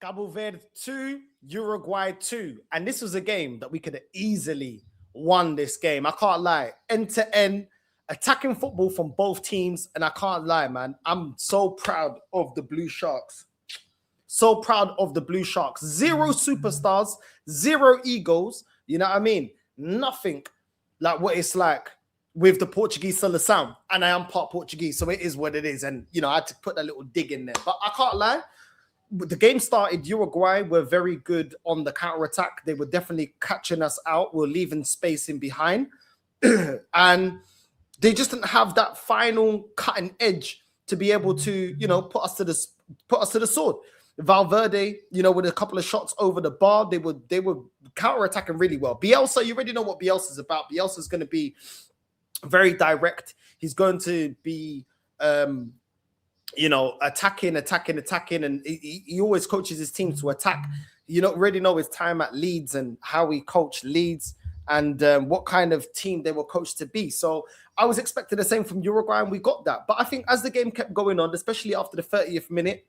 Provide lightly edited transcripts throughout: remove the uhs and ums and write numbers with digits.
Cabo Verde 2, Uruguay 2. And this was a game that we could have easily won this game. I can't lie. End to end, attacking football from both teams. And I can't lie, man. I'm so proud of the Blue Sharks. So proud of the Blue Sharks. Zero superstars, zero egos. You know what I mean? Nothing like what it's like with the Portuguese seleção. And I am part Portuguese, so it is what it is. And, I had to put a little dig in there. But I can't lie. The game started, Uruguay were very good on the counter-attack. They were definitely catching us out. We're leaving space in behind. And they just didn't have that final cutting edge to be able to, put us to the sword. Valverde, with a couple of shots over the bar, they were counter-attacking really well. Bielsa, you already know what Bielsa is about. Bielsa is going to be very direct. He's going to be attacking, and he always coaches his team to attack. Already know his time at Leeds and how he coached Leeds and what kind of team they were coached to be. So I was expecting the same from Uruguay, and we got that. But I think as the game kept going on, especially after the 30th minute,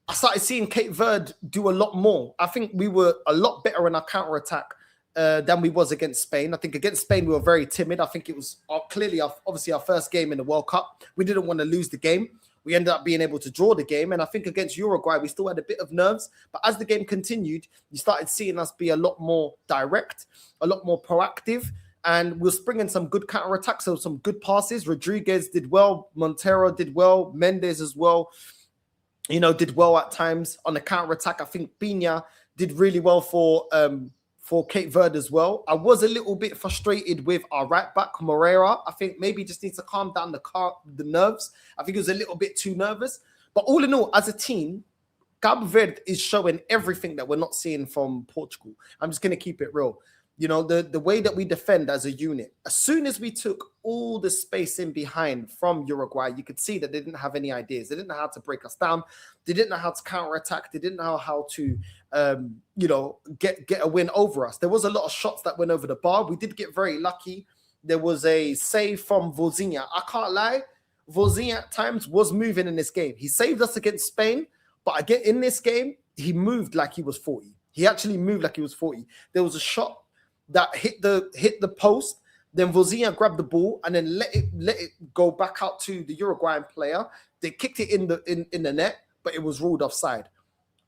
I started seeing Cape Verde do a lot more. I think we were a lot better in our counter-attack than we was against Spain. I think against Spain, we were very timid. I think it was obviously our first game in the World Cup. We didn't want to lose the game. We ended up being able to draw the game. And I think against Uruguay, we still had a bit of nerves. But as the game continued, you started seeing us be a lot more direct, a lot more proactive. And we're springing some good counter-attacks, so some good passes. Rodriguez did well. Montero did well. Mendes as well, did well at times on the counter-attack. I think Pina did really well for Cape Verde as well. I was a little bit frustrated with our right back, Moreira. I think maybe just needs to calm down the nerves. I think he was a little bit too nervous. But all in all, as a team, Cape Verde is showing everything that we're not seeing from Portugal. I'm just going to keep it real. The way that we defend as a unit, as soon as we took all the space in behind from Uruguay, you could see that they didn't have any ideas. They didn't know how to break us down. They didn't know how to counterattack. They didn't know how to, get a win over us. There was a lot of shots that went over the bar. We did get very lucky. There was a save from Vozinha. I can't lie. Vozinha at times was moving in this game. He saved us against Spain, but again, in this game, he moved like he was 40. He actually moved like he was 40. There was a shot that hit the post, then Vozinha grabbed the ball and then let it go back out to the Uruguayan player. They kicked it in the net, but it was ruled offside.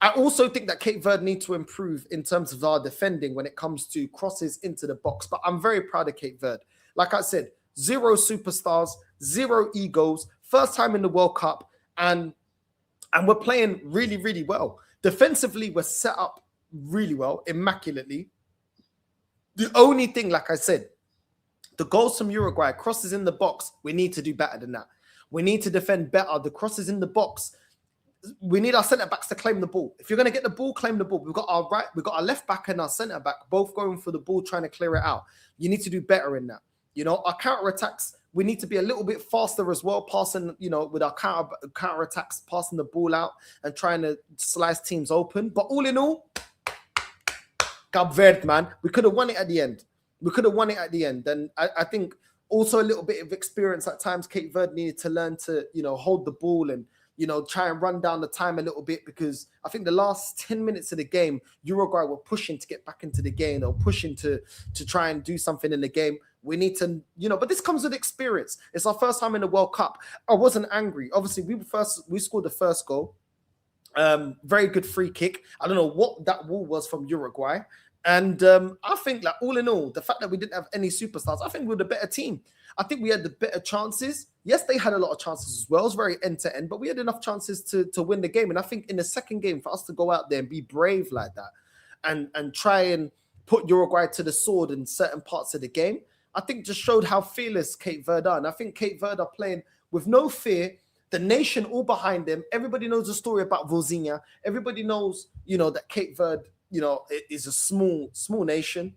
I also think that Cape Verde need to improve in terms of our defending when it comes to crosses into the box. But I'm very proud of Cape Verde. Like I said, zero superstars, zero egos, first time in the World Cup, and we're playing really, really well. Defensively, we're set up really well, immaculately. The only thing, like I said, the goals from Uruguay, crosses in the box, we need to do better than that. We need to defend better. The crosses in the box, we need our centre-backs to claim the ball. If you're going to get the ball, claim the ball. We've got our left back and our centre-back both going for the ball, trying to clear it out. You need to do better in that. Our counter-attacks, we need to be a little bit faster as well, passing, with our counter-attacks, passing the ball out and trying to slice teams open. But all in all, Cape Verde, man, we could have won it at the end. And I think also a little bit of experience at times. Cape Verde needed to learn to, hold the ball and, try and run down the time a little bit, because I think the last 10 minutes of the game, Uruguay were pushing to get back into the game or pushing to try and do something in the game. We need to, but this comes with experience. It's our first time in the World Cup. I wasn't angry. Obviously, we scored the first goal. Very good free kick. I don't know what that wall was from Uruguay. And I think, like, all in all, the fact that we didn't have any superstars, I think we were the better team. I think we had the better chances. Yes, they had a lot of chances as well. It was very end-to-end, but we had enough chances to win the game. And I think in the second game, for us to go out there and be brave like that and try and put Uruguay to the sword in certain parts of the game, I think just showed how fearless Cape Verde are. And I think Cape Verde are playing with no fear. The nation all behind them. Everybody knows the story about Vozinha. Everybody knows, that Cape Verde, it is a small nation.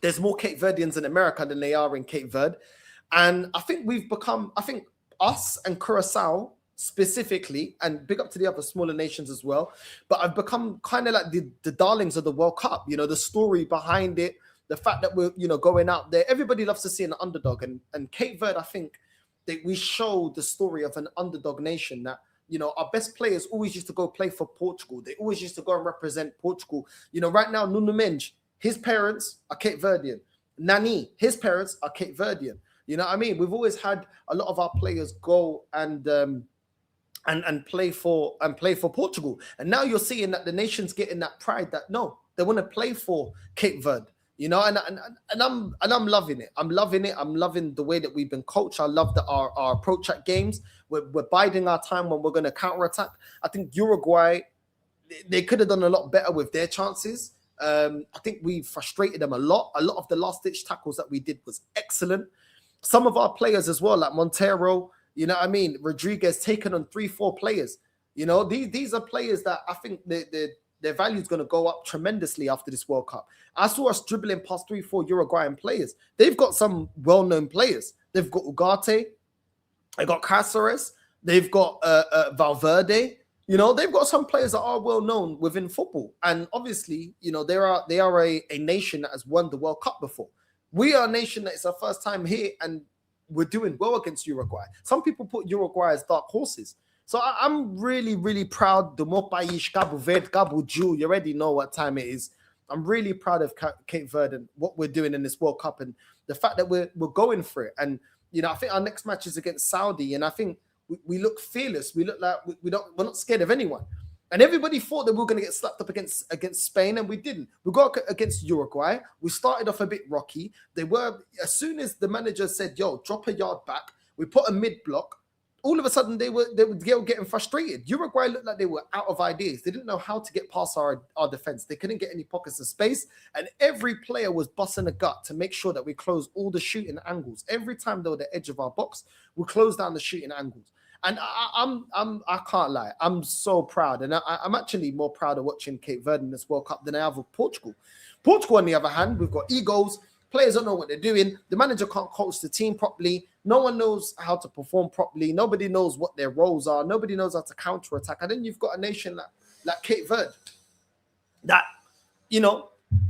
There's more Cape Verdeans in America than they are in Cape Verde. And I think us and Curacao specifically, and big up to the other smaller nations as well, but I've become kind of like the darlings of the World Cup, the story behind it, the fact that we're, going out there. Everybody loves to see an underdog. And Cape Verde, I think, that we show the story of an underdog nation, that our best players always used to go play for Portugal. They always used to go and represent Portugal. Right now, Nuno Mendes, his parents are Cape Verdean. Nani, his parents are Cape Verdean. You know what I mean? We've always had a lot of our players go and play for Portugal. And now you're seeing that the nation's getting that pride that no, they want to play for Cape Verde. And I'm loving it. I'm loving it. I'm loving the way that we've been coached. I love that our approach at games. We're biding our time when we're going to counterattack. I think Uruguay, they could have done a lot better with their chances. I think we frustrated them a lot. A lot of the last-ditch tackles that we did was excellent. Some of our players as well, like Montero, Rodriguez taken on 3-4 players. These are players that I think their value is going to go up tremendously after this World Cup. I saw us dribbling past 3-4 Uruguayan players. They've got some well-known players. They've got Ugarte, they've got Cáceres, they've got Valverde. They've got some players that are well-known within football. And obviously, they are a nation that has won the World Cup before. We are a nation that is our first time here, and we're doing well against Uruguay. Some people put Uruguay as dark horses. So I'm really, really proud. The Mopaish, Cabo Verde, Cabo Ju, you already know what time it is. I'm really proud of Cape Verde and what we're doing in this World Cup and the fact that we're going for it. And, I think our next match is against Saudi, and I think we look fearless. We look like we're not scared of anyone. And everybody thought that we were going to get slapped up against Spain, and we didn't. We got against Uruguay. We started off a bit rocky. As soon as the manager said, yo, drop a yard back, we put a mid-block. All of a sudden, they were getting frustrated. Uruguay looked like they were out of ideas. They didn't know how to get past our defense. They couldn't get any pockets of space. And every player was busting a gut to make sure that we closed all the shooting angles. Every time they were the edge of our box, we closed down the shooting angles. And I can't lie. I'm so proud. And I'm actually more proud of watching Cape Verde in this World Cup than I have of Portugal. Portugal, on the other hand, we've got egos. Players don't know what they're doing. The manager can't coach the team properly. No one knows how to perform properly. Nobody knows what their roles are. Nobody knows how to counterattack. And then you've got a nation like Cape Verde that,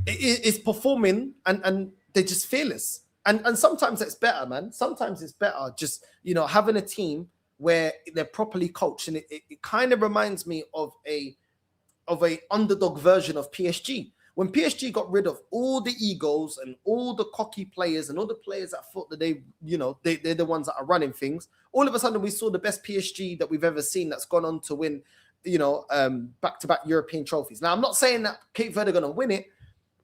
is performing and they're just fearless. And sometimes it's better, man. Sometimes it's better just, having a team where they're properly coached. And it kind of reminds me of a underdog version of PSG. When PSG got rid of all the egos and all the cocky players and all the players that thought that they're the ones that are running things, all of a sudden we saw the best PSG that we've ever seen that's gone on to win, back-to-back European trophies. Now, I'm not saying that Cape Verde are going to win it,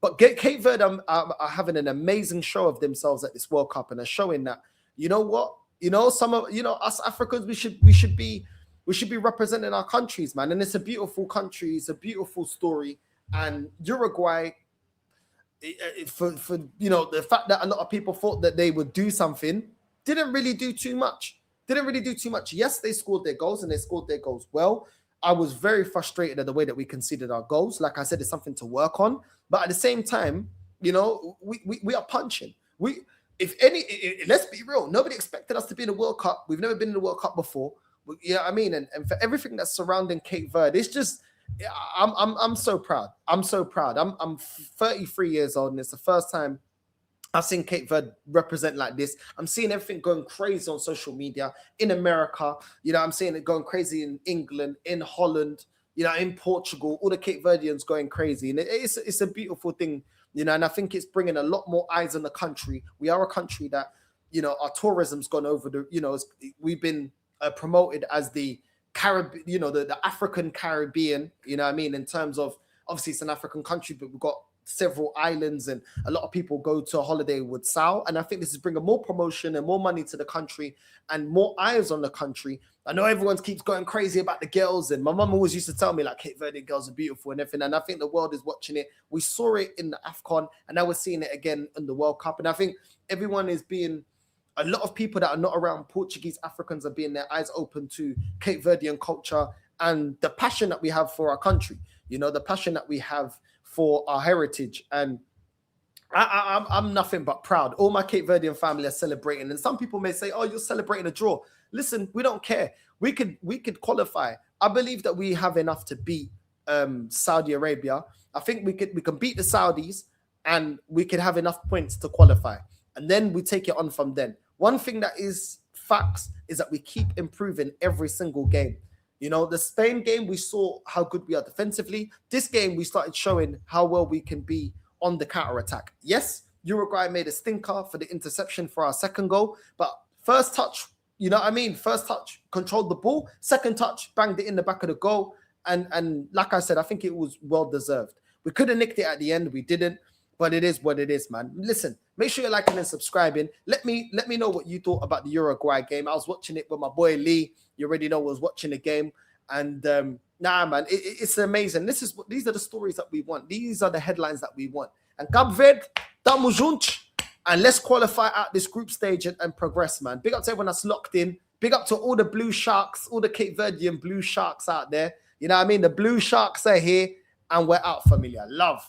but Cape Verde are having an amazing show of themselves at this World Cup and are showing that, some of us Africans, we should be representing our countries, man. And it's a beautiful country. It's a beautiful story. And Uruguay, for the fact that a lot of people thought that they would do something, didn't really do too much. Yes, they scored their goals and they scored their goals well. I was very frustrated at the way that we conceded our goals. Like I said, it's something to work on. But at the same time, we are punching. Let's be real. Nobody expected us to be in the World Cup. We've never been in the World Cup before. You know what I mean? And for everything that's surrounding Cape Verde, it's just... I'm so proud. I'm 33 years old, and it's the first time I've seen Cape Verde represent like this. I'm seeing everything going crazy on social media in America. I'm seeing it going crazy in England, in Holland, in Portugal. All the Cape Verdeans going crazy, and it's a beautiful thing. And I think it's bringing a lot more eyes on the country. We are a country that our tourism's gone over the. We've been promoted as the Caribbean, the African Caribbean, in terms of, obviously it's an African country, but we've got several islands and a lot of people go to a holiday with Sao. And I think this is bringing more promotion and more money to the country and more eyes on the country. I know everyone keeps going crazy about the girls, and my mum always used to tell me like Cape Verde girls are beautiful and everything. And I think the world is watching it. We saw it in the AFCON and now we're seeing it again in the World Cup. And I think everyone is being... A lot of people that are not around Portuguese Africans are being their eyes open to Cape Verdean culture and the passion that we have for our country, the passion that we have for our heritage. And I'm nothing but proud. All my Cape Verdean family are celebrating. And some people may say, oh, you're celebrating a draw. Listen, we don't care. We could qualify. I believe that we have enough to beat Saudi Arabia. I think we can beat the Saudis and we could have enough points to qualify. And then we take it on from then. One thing that is facts is that we keep improving every single game. You know, the Spain game, we saw how good we are defensively. This game, we started showing how well we can be on the counter attack. Yes, Uruguay made a stinker for the interception for our second goal, but first touch, you know what I mean? First touch controlled the ball. Second touch banged it in the back of the goal. And like I said, I think it was well deserved. We could have nicked it at the end. We didn't. But it is what it is, man. Listen, make sure you're liking and subscribing. Let me know what you thought about the Uruguay game. I was watching it with my boy Lee. You already know I was watching the game. And nah, man, it's amazing. These are the stories that we want. These are the headlines that we want. And Cape Verde, tamo juntos. And let's qualify out this group stage and progress, man. Big up to everyone that's locked in. Big up to all the blue sharks, all the Cape Verdean blue sharks out there. You know what I mean? The blue sharks are here and we're out, familia. Love.